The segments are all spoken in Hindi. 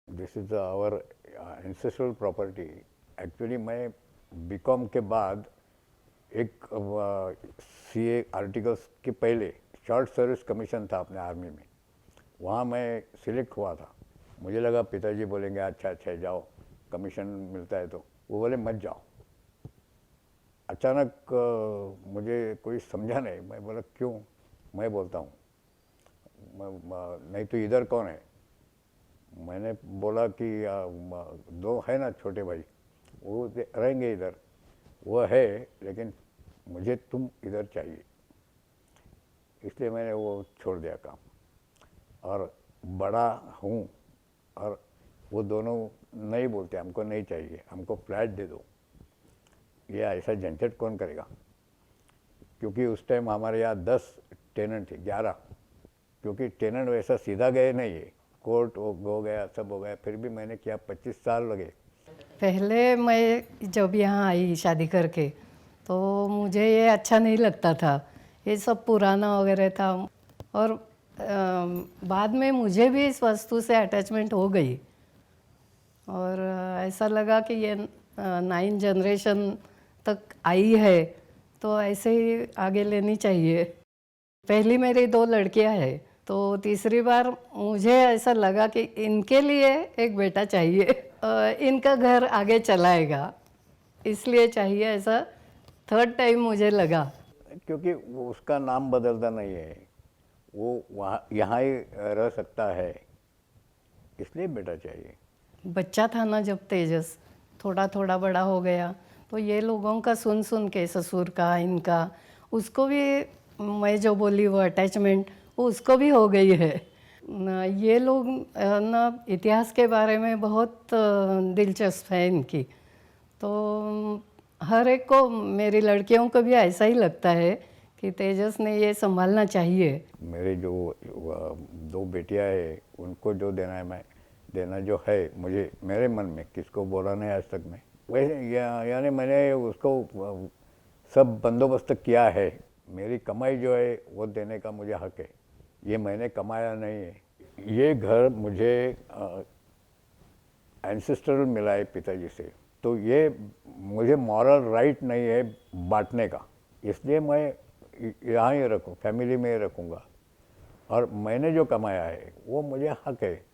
This is our ancestral property. Actually मैं बीकॉम के बाद एक सीए आर्टिकल्स के पहले शॉर्ट सर्विस कमीशन था अपने आर्मी में, वहाँ मैं सिलेक्ट हुआ था। मुझे लगा पिताजी बोलेंगे अच्छा अच्छा जाओ, कमीशन मिलता है। तो वो बोले मत जाओ। अचानक मुझे कोई समझा नहीं। मैं बोला क्यों? मैं बोलता हूँ नहीं तो इधर कौन है? मैंने बोला कि दो है ना छोटे भाई, वो रहेंगे इधर। वो है लेकिन मुझे तुम इधर चाहिए, इसलिए मैंने वो छोड़ दिया काम। और बड़ा हूँ और वो दोनों नहीं बोलते हमको नहीं चाहिए, हमको फ्लैट दे दो। ये ऐसा झंझट कौन करेगा? क्योंकि उस टाइम हमारे यहाँ 10 टेनेंट थे, 11। क्योंकि टेनेंट वैसा सीधा गए नहीं है, कोर्ट हो गया, सब हो गया, फिर भी मैंने किया। 25 साल लगे। पहले मैं जब यहाँ आई शादी करके तो मुझे ये अच्छा नहीं लगता था, ये सब पुराना वगैरह था। और बाद में मुझे भी इस वस्तु से अटैचमेंट हो गई और ऐसा लगा कि ये 9 जनरेशन तक आई है तो ऐसे ही आगे लेनी चाहिए। पहली मेरी 2 लड़कियां हैं, तो तीसरी बार मुझे ऐसा लगा कि इनके लिए एक बेटा चाहिए। इनका घर आगे चलाएगा, इसलिए चाहिए ऐसा। थर्ड टाइम मुझे लगा। क्योंकि वो उसका नाम बदलता नहीं है, वो वहाँ यहाँ ही रह सकता है, इसलिए बेटा चाहिए। बच्चा था ना जब तेजस, थोड़ा थोड़ा बड़ा हो गया तो ये लोगों का सुन सुन के, ससुर का, इनका, उसको भी मैं जो बोली वो अटैचमेंट वो उसको भी हो गई है। ये लोग ना इतिहास के बारे में बहुत दिलचस्प है इनकी। तो हर एक को, मेरी लड़कियों को भी ऐसा ही लगता है कि तेजस ने ये संभालना चाहिए। मेरे जो 2 बेटियां हैं, उनको जो देना है मैं देना जो है मुझे मेरे मन में, किसको बोला नहीं आज तक मैं। वैसे यानी मैंने उसको सब बंदोबस्त किया है। मेरी कमाई जो है वो देने का मुझे हक है। ये मैंने कमाया नहीं है। ये घर मुझे एंसेस्ट्रल मिला है पिताजी से, तो ये मुझे मॉरल राइट नहीं है बांटने का। इसलिए मैं यहाँ ही रखूँ, फैमिली में ही रखूँगा। और मैंने जो कमाया है वो मुझे हक है।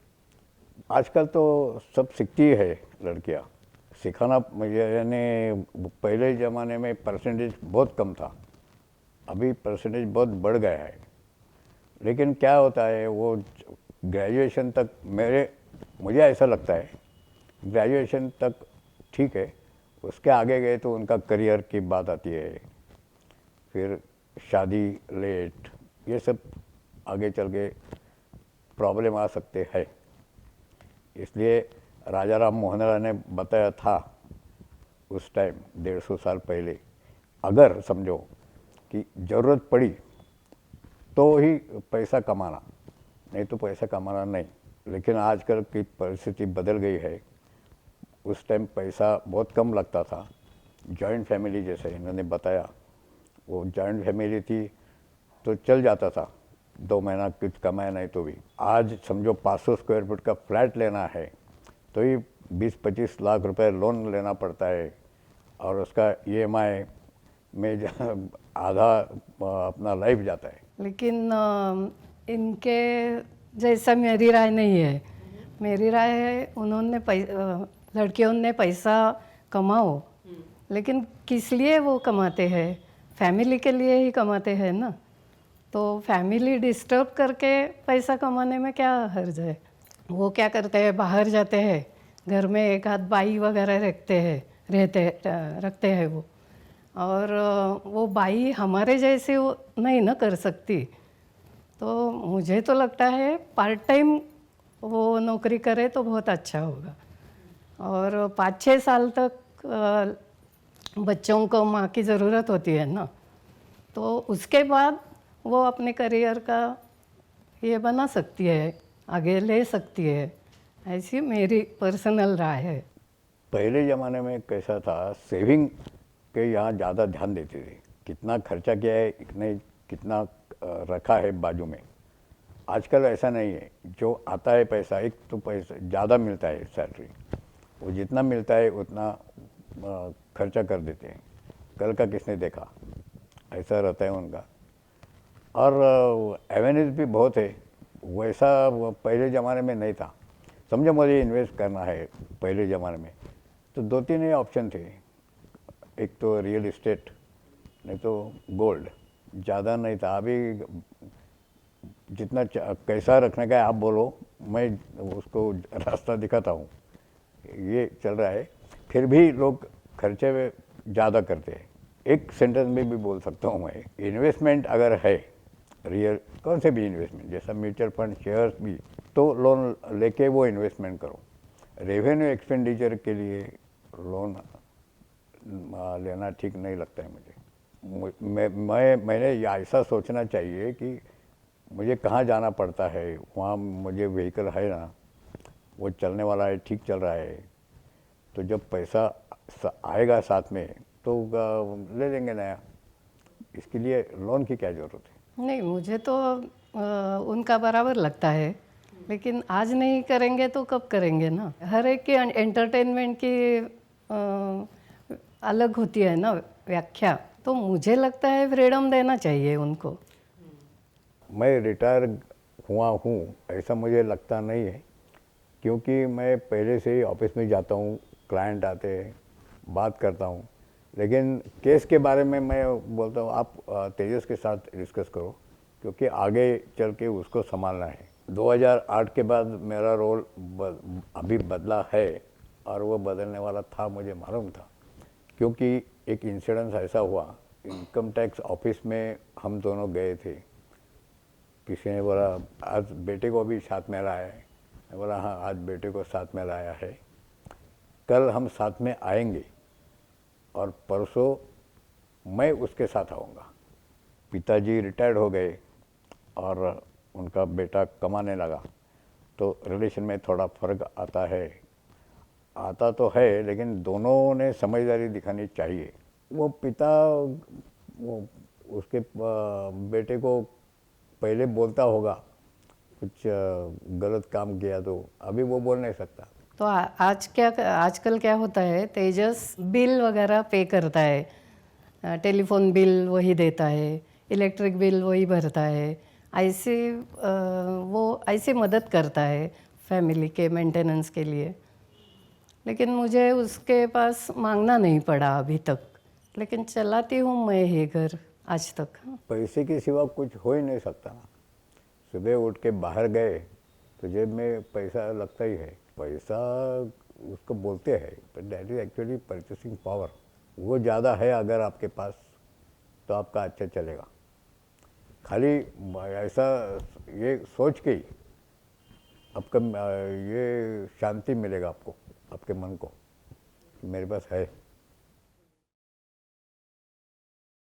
आजकल तो सब सीखती है लड़कियाँ, सिखाना यानी पहले ज़माने में परसेंटेज बहुत कम था, अभी परसेंटेज बहुत बढ़ गया है। लेकिन क्या होता है, वो ग्रेजुएशन तक मुझे ऐसा लगता है ग्रेजुएशन तक ठीक है, उसके आगे गए तो उनका करियर की बात आती है, फिर शादी लेट, ये सब आगे चल के प्रॉब्लम आ सकते हैं। इसलिए राजा राम मोहन राय ने बताया था उस टाइम 150 साल पहले, अगर समझो कि ज़रूरत पड़ी तो ही पैसा कमाना, नहीं तो पैसा कमाना नहीं। लेकिन आजकल की परिस्थिति बदल गई है। उस टाइम पैसा बहुत कम लगता था। जॉइंट फैमिली जैसे इन्होंने बताया, वो जॉइंट फैमिली थी तो चल जाता था, 2 महीना कुछ कमाया नहीं तो भी। आज समझो 500 स्क्वायर फुट का फ्लैट लेना है तो ही 20-25 लाख रुपए लोन लेना पड़ता है, और उसका ईएमआई में आधा अपना लाइफ जाता है। लेकिन इनके जैसा मेरी राय नहीं है। मेरी राय है उन्होंने लड़कियों ने पैसा कमाओ, लेकिन किस लिए वो कमाते हैं? फैमिली के लिए ही कमाते हैं ना। तो फैमिली डिस्टर्ब करके पैसा कमाने में क्या हर्ज है? वो क्या करते हैं, बाहर जाते हैं, घर में एक आध बाई वगैरह रखते हैं वो। और वो बाई हमारे जैसे वो नहीं ना कर सकती। तो मुझे तो लगता है पार्ट टाइम वो नौकरी करे तो बहुत अच्छा होगा। और 5-6 साल तक बच्चों को माँ की ज़रूरत होती है ना, तो उसके बाद वो अपने करियर का ये बना सकती है, आगे ले सकती है। ऐसी मेरी पर्सनल राय है। पहले ज़माने में कैसा था, सेविंग के यहाँ ज़्यादा ध्यान देते थे, कितना खर्चा किया है, कितना रखा है बाजू में। आजकल ऐसा नहीं है, जो आता है पैसा, एक तो पैसा ज़्यादा मिलता है सैलरी, वो जितना मिलता है उतना खर्चा कर देते हैं। कल का किसने देखा, ऐसा रहता है उनका। और अवेयरनेस भी बहुत है, वैसा वो पहले ज़माने में नहीं था। समझो मुझे इन्वेस्ट करना है, पहले ज़माने में तो 2-3 ही ऑप्शन थे, एक तो रियल इस्टेट, नहीं तो गोल्ड, ज़्यादा नहीं था। अभी जितना कैसा रखने का है आप बोलो, मैं उसको रास्ता दिखाता हूँ, ये चल रहा है। फिर भी लोग खर्चे में ज़्यादा करते हैं। एक सेंटेंस में भी बोल सकता हूँ मैं, इन्वेस्टमेंट अगर है रियल, कौन से भी इन्वेस्टमेंट, जैसा म्यूचुअल फंड, शेयर्स भी, तो लोन लेके वो इन्वेस्टमेंट करो। रेवेन्यू एक्सपेंडिचर के लिए लोन लेना ठीक नहीं लगता है मुझे। मैंने ऐसा सोचना चाहिए कि मुझे कहाँ जाना पड़ता है, वहाँ मुझे व्हीकल है ना, वो चलने वाला है, ठीक चल रहा है, तो जब पैसा आएगा साथ में तो ले लेंगे नया। इसके लिए लोन की क्या ज़रूरत है? नहीं, मुझे तो उनका बराबर लगता है, लेकिन आज नहीं करेंगे तो कब करेंगे ना। हर एक की एंटरटेनमेंट की अलग होती है ना व्याख्या, तो मुझे लगता है फ्रीडम देना चाहिए उनको। मैं रिटायर हुआ हूँ ऐसा मुझे लगता नहीं है, क्योंकि मैं पहले से ही ऑफिस में जाता हूँ, क्लाइंट आते हैं, बात करता हूँ। लेकिन केस के बारे में मैं बोलता हूँ आप तेजस के साथ डिस्कस करो, क्योंकि आगे चल के उसको संभालना है। 2008 के बाद मेरा रोल अभी बदला है, और वो बदलने वाला था, मुझे मालूम था, क्योंकि एक इंसिडेंस ऐसा हुआ। इनकम टैक्स ऑफिस में हम दोनों गए थे, किसी ने बोला आज बेटे को भी साथ में लाया है, मैं बोला हाँ आज बेटे को साथ में लाया है, कल हम साथ में आएंगे और परसों मैं उसके साथ आऊँगा। पिताजी रिटायर्ड हो गए और उनका बेटा कमाने लगा, तो रिलेशन में थोड़ा फर्क आता है, आता तो है, लेकिन दोनों ने समझदारी दिखानी चाहिए। वो पिता वो उसके बेटे को पहले बोलता होगा, कुछ गलत काम किया तो अभी वो बोल नहीं सकता। तो आजकल क्या होता है, तेजस बिल वगैरह पे करता है, टेलीफोन बिल वही देता है, इलेक्ट्रिक बिल वही भरता है, ऐसे वो ऐसे मदद करता है फैमिली के मेंटेनेंस के लिए। लेकिन मुझे उसके पास मांगना नहीं पड़ा अभी तक, लेकिन चलाती हूँ मैं ये घर आज तक। पैसे के सिवा कुछ हो ही नहीं सकता ना। सुबह उठ के बाहर गए तो जेब में पैसा लगता ही है। पैसा उसको बोलते हैं, पर that is actually purchasing power. वो ज़्यादा है अगर आपके पास, तो आपका अच्छा चलेगा। खाली ऐसा ये सोच के ही आपका ये शांति मिलेगा आपको, आपके मन को, मेरे पास है।